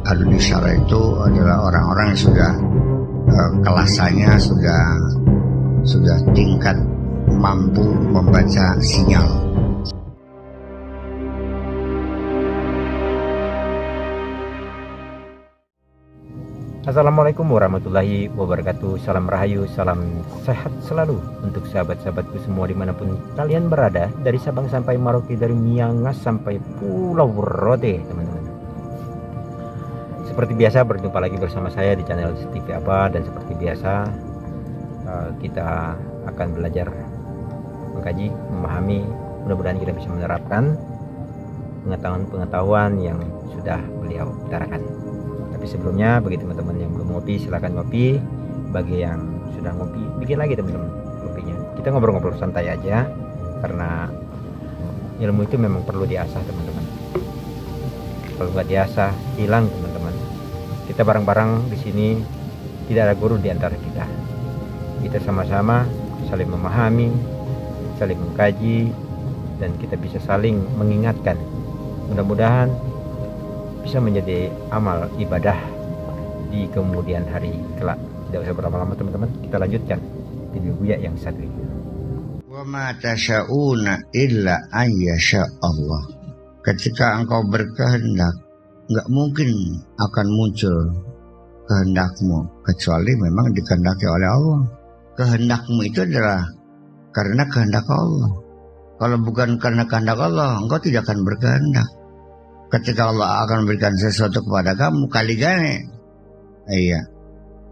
ahli syara itu adalah orang-orang yang sudah kelasannya sudah tingkat mampu membaca sinyal. Assalamualaikum warahmatullahi wabarakatuh. Salam rahayu, salam sehat selalu untuk sahabat-sahabatku semua dimanapun kalian berada, dari Sabang sampai Merauke, dari Miangas sampai Pulau Rote, teman-teman. Seperti biasa berjumpa lagi bersama saya di channel TV Abah, dan seperti biasa kita akan belajar mengkaji, memahami, mudah-mudahan kita bisa menerapkan pengetahuan yang sudah beliau utarakan. Tapi sebelumnya, bagi teman-teman yang belum ngopi, silahkan ngopi. Bagi yang sudah ngopi, bikin lagi teman-teman kopinya. Kita ngobrol-ngobrol santai aja, karena ilmu itu memang perlu diasah teman-teman. Kalau nggak diasah, hilang teman-teman. Kita bareng-bareng di sini, tidak ada guru di antara kita. Kita sama-sama saling memahami, saling mengkaji, dan kita bisa saling mengingatkan. Mudah-mudahan bisa menjadi amal ibadah di kemudian hari kelak. Tidak usah berlama-lama teman-teman, kita lanjutkan video Buya yang satu ini. Wa ma tasyauna illa an yasha Allah. Ketika engkau berkehendak, enggak mungkin akan muncul kehendakmu kecuali memang dikehendaki oleh Allah. Kehendakmu itu adalah karena kehendak Allah. Kalau bukan karena kehendak Allah, engkau tidak akan berkehendak. Ketika Allah akan memberikan sesuatu kepada kamu, kali gane,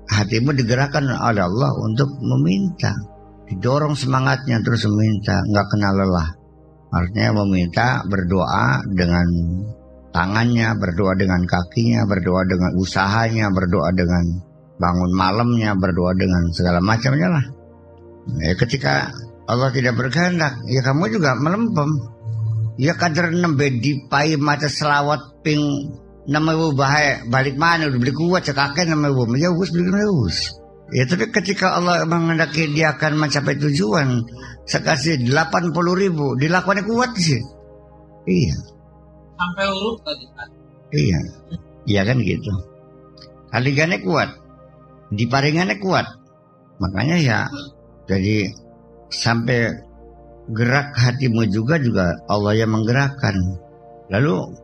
hatimu digerakkan oleh Allah untuk meminta, didorong semangatnya terus meminta, nggak kenal lelah. Artinya meminta, berdoa dengan tangannya, berdoa dengan kakinya, berdoa dengan usahanya, berdoa dengan bangun malamnya, berdoa dengan segala macamnya lah. Ketika Allah tidak berkehendak, ya kamu juga melempem. Ya kadar nembe dipai mata selawat ping nama bahaya balik mana udah beli kuat cekaken nama ya us beli us. Ya tapi ketika Allah menghendaki dia akan mencapai tujuan, sekasih 80.000 dilakukannya kuat sih. Iya. Sampai urut tadi kan. Iya. Iya kan gitu. Kaligannya kuat, diparingannya kuat. Makanya ya jadi sampai gerak hatimu juga Allah yang menggerakkan. Lalu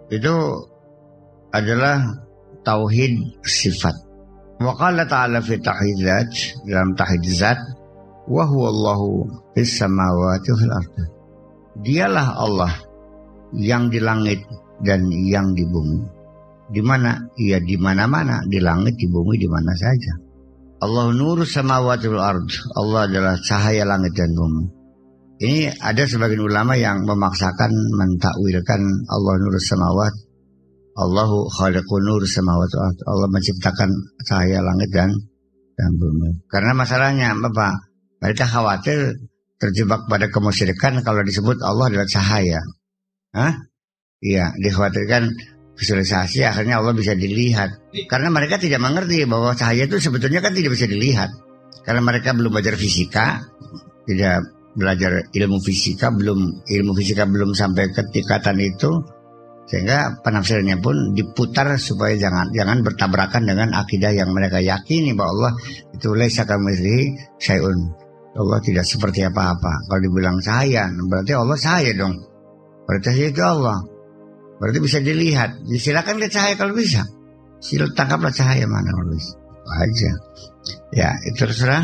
itu adalah tauhid sifat. Wa qala ta'ala fi tauhid zat, dalam tauhid zat, wa huwa Allahu fis samawati wal ardi. Dialah Allah yang di langit dan yang di bumi. Di mana? Ya di mana-mana, di langit, di bumi, di mana saja. Allah nuru samawati wal ardi. Allah adalah cahaya langit dan bumi. Ini ada sebagian ulama yang memaksakan mentakwilkan Allah nur samawat, Allahu khaliqun nur samawat, Allah menciptakan cahaya langit dan bumi. Karena masalahnya apa? Mereka khawatir terjebak pada kemusyrikan kalau disebut Allah adalah cahaya. Iya, dikhawatirkan visualisasi akhirnya Allah bisa dilihat. Karena mereka tidak mengerti bahwa cahaya itu sebetulnya kan tidak bisa dilihat. Karena mereka belum belajar fisika, tidak belajar ilmu fisika belum sampai ke tingkatan itu, sehingga penafsirannya pun diputar supaya jangan bertabrakan dengan akidah yang mereka yakini bahwa Allah itu laisa kamitslihi syai'un. Allah tidak seperti apa-apa. Kalau dibilang cahaya, berarti Allah cahaya dong. Berarti itu Allah. Berarti bisa dilihat. Silakan lihat cahaya kalau bisa. Tangkaplah cahaya mana kalau bisa. Aja. Ya, itu terserah.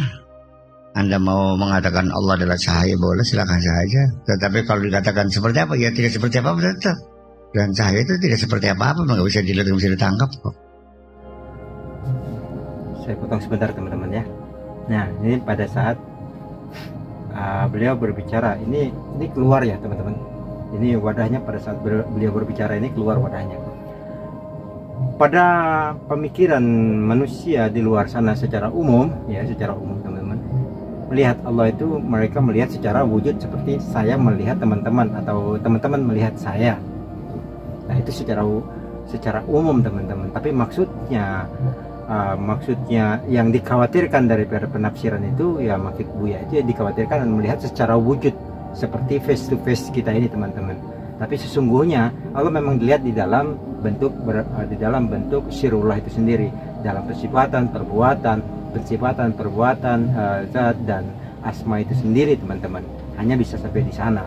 Anda mau mengatakan Allah adalah cahaya, boleh, silakan saja. Tetapi kalau dikatakan seperti apa, ya tidak seperti apa-apa tetap. Dan cahaya itu tidak seperti apa-apa, nggak bisa dilihat, nggak bisa ditangkap kok. Saya potong sebentar teman-teman ya. Nah, ini pada saat beliau berbicara, ini keluar ya teman-teman. Ini wadahnya pada saat beliau berbicara ini keluar wadahnya. Pada pemikiran manusia di luar sana secara umum teman-teman, melihat Allah itu mereka melihat secara wujud seperti saya melihat teman-teman atau teman-teman melihat saya. Nah itu secara umum teman-teman. Tapi maksudnya yang dikhawatirkan dari penafsiran itu ya maksud Buya itu dikhawatirkan melihat secara wujud seperti face to face kita ini teman-teman. Tapi sesungguhnya Allah memang dilihat di dalam di dalam bentuk sirullah itu sendiri, dalam persifatan, perbuatan, zat dan asma itu sendiri, teman-teman. Hanya bisa sampai di sana,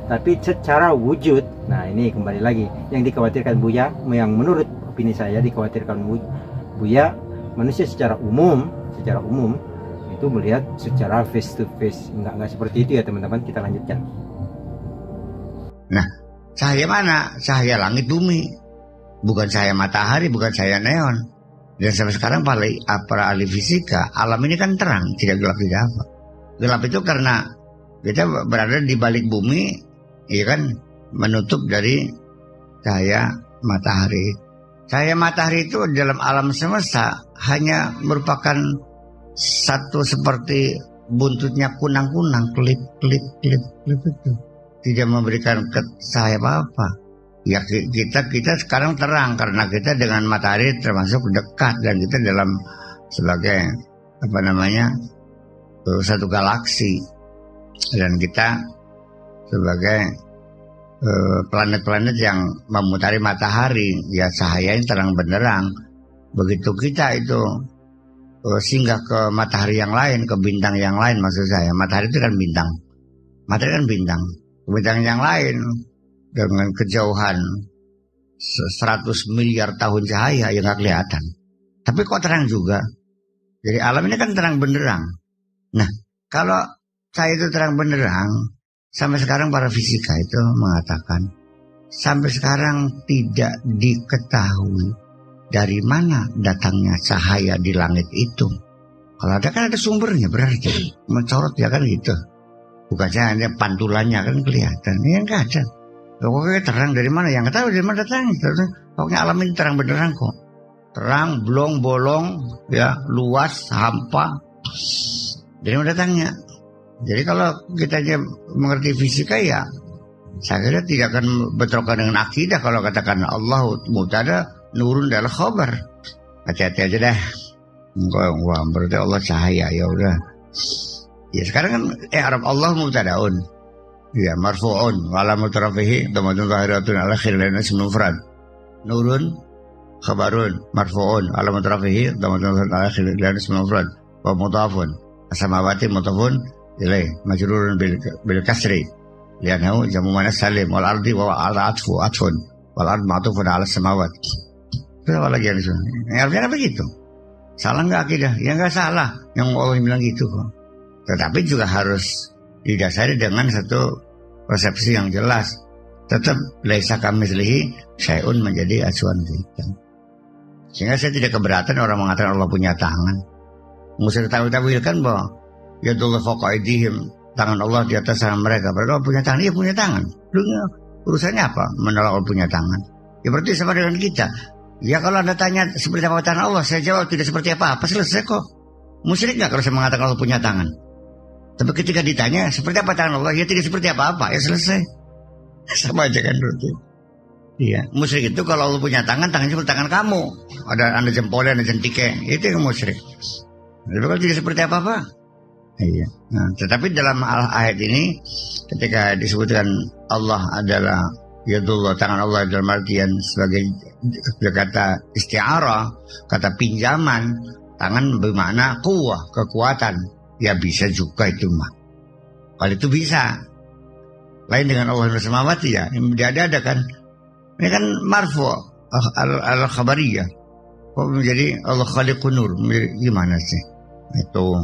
Tapi secara wujud, nah ini kembali lagi yang dikhawatirkan Buya, yang menurut opini saya dikhawatirkan Buya, manusia secara umum itu melihat secara face to face, enggak seperti itu ya teman-teman. Kita lanjutkan. Nah, cahaya mana? Cahaya langit bumi, bukan cahaya matahari, bukan cahaya neon. Dan sampai sekarang para ahli fisika, alam ini kan terang, tidak gelap, tidak apa. Gelap itu karena kita berada di balik bumi, ya kan, menutup dari cahaya matahari. Cahaya matahari itu dalam alam semesta hanya merupakan satu seperti buntutnya kunang-kunang, klip itu. Tidak memberikan cahaya apa-apa. Ya kita sekarang terang karena kita dengan matahari termasuk dekat, dan kita dalam sebagai satu galaksi, dan kita sebagai planet-planet yang memutari matahari, ya cahayanya terang benderang. Begitu kita itu singgah ke matahari yang lain, ke bintang yang lain, maksud saya, matahari itu kan bintang, bintang yang lain dengan kejauhan 100 miliar tahun cahaya yang nggak kelihatan, tapi kok terang juga. Jadi alam ini kan terang benderang. Nah, kalau cahaya itu terang benderang, sampai sekarang para fisika itu mengatakan sampai sekarang tidak diketahui dari mana datangnya cahaya di langit itu. Kalau ada kan ada sumbernya, berarti mencorot ya kan gitu. Bukan saja hanya pantulannya kan kelihatan, ya nggak ada. Pokoknya terang dari mana? Yang nggak tahu dari mana datangnya. Pokoknya alam ini terang benderang kok. Terang, bolong, ya luas, hampa. Dari mana datangnya? Jadi kalau kita aja mengerti fisika, ya saya kira tidak akan bentrokan dengan akidah kalau katakan Allah mubtada nurun dalam khabar. Hati-hati aja dah. Wah, berarti Allah cahaya, ya udah. Ya sekarang kan Arab Allah mubtadaun, ya marfu'un wa alamat rafihi dhamatun zahiratun ala akhiril ism mufrad. Nurun khabarun marfu'un alamat rafihi dhamatun ala akhiril ism mufrad wa mudhafun as-samawati mudhafun ilai majrurun bil kasri lianahu jamu manas salim wal ardi wa ala atfun wal ard ma'tufun ala samawat. Itu apa lagi yang disini? Artinya begitu. Salah nggak akidah? Ya nggak salah. Yang Allah bilang gitu kok. Tetapi juga harus didasari dengan satu persepsi yang jelas. Tetap laisa kamitslihi syai'un menjadi acuan kita. Sehingga saya tidak keberatan orang mengatakan Allah punya tangan. Mesti ditawil-tawilkan bahwa yadullah fawqa aydihim, tangan Allah di atas tangan mereka. Mereka punya tangan, iya punya tangan. Urusannya apa? Menolak Allah punya tangan. Ya berarti sama dengan kita. Ya kalau Anda tanya seperti apa tangan Allah, saya jawab tidak seperti apa-apa, selesai kok. Musyrik nggak kalau saya mengatakan Allah punya tangan? Tapi ketika ditanya seperti apa tangan Allah, ya tidak seperti apa-apa, ya selesai. Sama aja kan berarti. Iya, musyrik itu kalau Allah punya tangan, tangannya seperti tangan kamu. Ada jempolnya, ada jentiknya, itu yang musyrik. Tapi kalau tidak seperti apa-apa. Iya. Nah, tetapi dalam ayat ini ketika disebutkan Allah adalah yadullah, tangan Allah dalam artian sebagai kata isti'arah, kata pinjaman, tangan bermakna kuwah, kekuatan. Ya bisa juga itu mah. Kalau itu bisa. Lain dengan Allah bersamawati ya, dia ada kan. Ini kan marfu al-khabariyah. Kok menjadi Allah khaliqun nur? Gimana sih? Itu.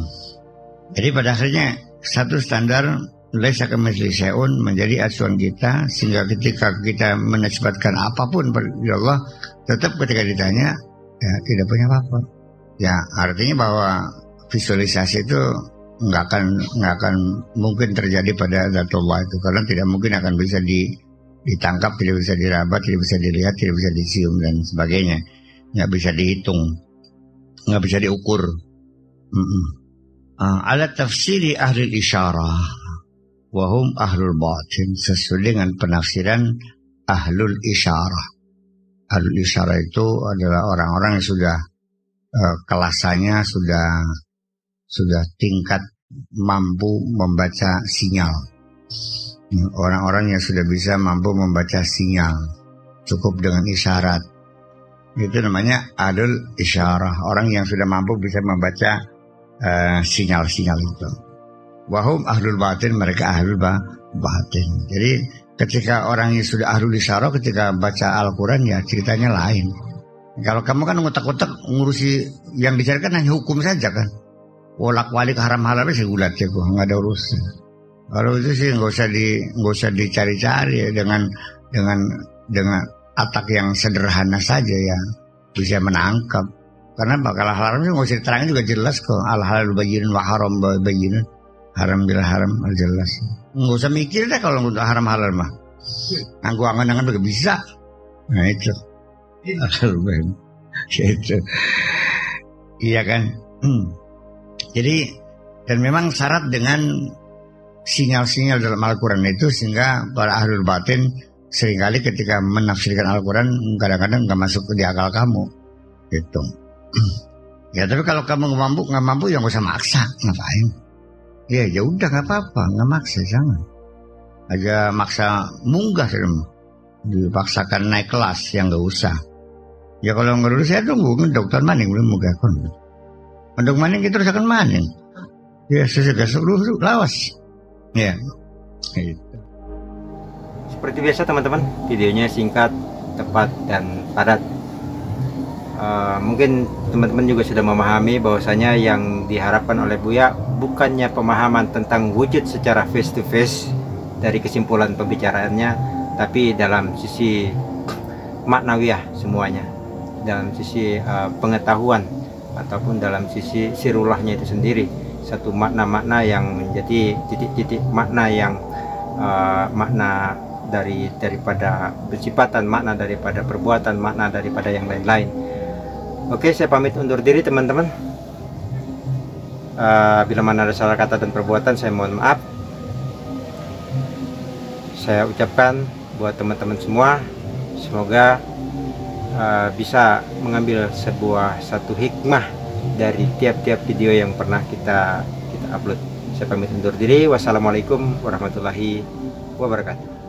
Jadi pada akhirnya satu standar laisa kamitslihi syai'un menjadi acuan kita, sehingga ketika kita menisbatkan apapun pada Allah, tetap ketika ditanya ya tidak punya apa-apa. Ya artinya bahwa visualisasi itu nggak akan mungkin terjadi pada zatullah itu, karena tidak mungkin akan bisa ditangkap, tidak bisa diraba, tidak bisa dilihat, tidak bisa dicium dan sebagainya, nggak bisa dihitung, nggak bisa diukur. Ala tafsiri ahli isyarah wahum ahlul batin, sesuai dengan penafsiran ahlul isyarah. Ahlul isyarah itu adalah orang-orang yang sudah kelasannya sudah tingkat mampu membaca sinyal. Orang-orang yang sudah bisa mampu membaca sinyal. cukup dengan isyarat. Itu namanya ahlul isyarah, orang yang sudah mampu bisa membaca sinyal-sinyal itu. Wahum ahlul batin, mereka ahlul batin. Jadi ketika orang yang sudah ahlul isyarah ketika baca Al-Quran ya ceritanya lain. Kalau kamu kan ngotak-ngotak ngurusi yang bicarakan hanya hukum saja kan. Wolak-walik haram halal sih gulat ya, nggak ada urusan. Kalau itu sih nggak usah dicari-cari ya, dengan atak yang sederhana saja ya bisa menangkap. Karena bakal haram sih nggak usah diterangin juga jelas kok. Al halal bayyinun wa haram bayyinun. Haram bila haram jelas. Nggak usah mikir deh kalau untuk haram halal mah. Anggu angan-angan juga bisa. Nah itu. Itu. Iya kan. Jadi dan memang syarat dengan sinyal-sinyal dalam Al-Quran itu sehingga para ahlul batin seringkali ketika menafsirkan Al-Quran kadang-kadang nggak masuk di akal kamu gitu. Ya tapi kalau kamu nggak mampu ya nggak usah maksa, ngapain? Ya udah nggak apa-apa, nggak maksa, jangan. Aja maksa munggah sudah, dipaksakan naik kelas yang nggak usah. Ya kalau nggak lulus saya tunggu dokter maning belum munggah kon. Untuk maning kita terus akan maning. Ya sesuai seluruh lawas. Ya. Gitu. Seperti biasa teman-teman, videonya singkat, tepat, dan padat. Mungkin teman-teman juga sudah memahami bahwasanya yang diharapkan oleh Buya bukannya pemahaman tentang wujud secara face to face dari kesimpulan pembicaraannya, tapi dalam sisi maknawiyah semuanya, dalam sisi pengetahuan ataupun dalam sisi sirulahnya itu sendiri, satu makna-makna yang menjadi titik-titik makna yang makna daripada bersifatan, makna daripada perbuatan, makna daripada yang lain-lain. Oke, saya pamit undur diri teman-teman. Bila mana ada salah kata dan perbuatan, saya mohon maaf. Saya ucapkan buat teman-teman semua, semoga bisa mengambil satu hikmah dari tiap-tiap video yang pernah kita upload. Saya pamit undur diri. Wassalamualaikum warahmatullahi wabarakatuh.